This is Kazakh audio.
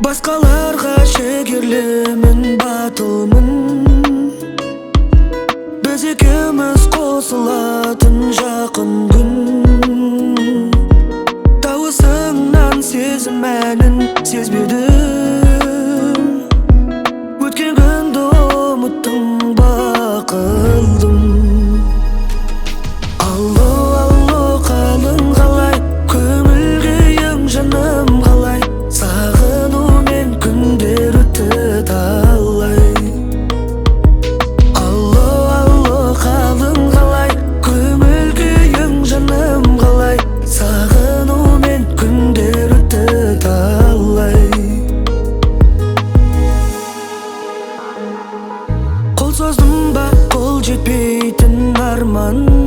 Басқаларға шегерлімін, батылмын. Біз екеуміз қосылатын жақын күн. Дауысыңнан сезім мәнін сезбедім. Өткен күнді ұмыттым, бақылдым. Алло, алло, қалың қалай, көңіл күйің жаным қалай, сағынумен күндер өтті талай. Алло, алло, қалың қалай, көңіл күйің жаным қалай, сағынумен күндер өтті талай. Қол создым ба, қол жетпейтін арман.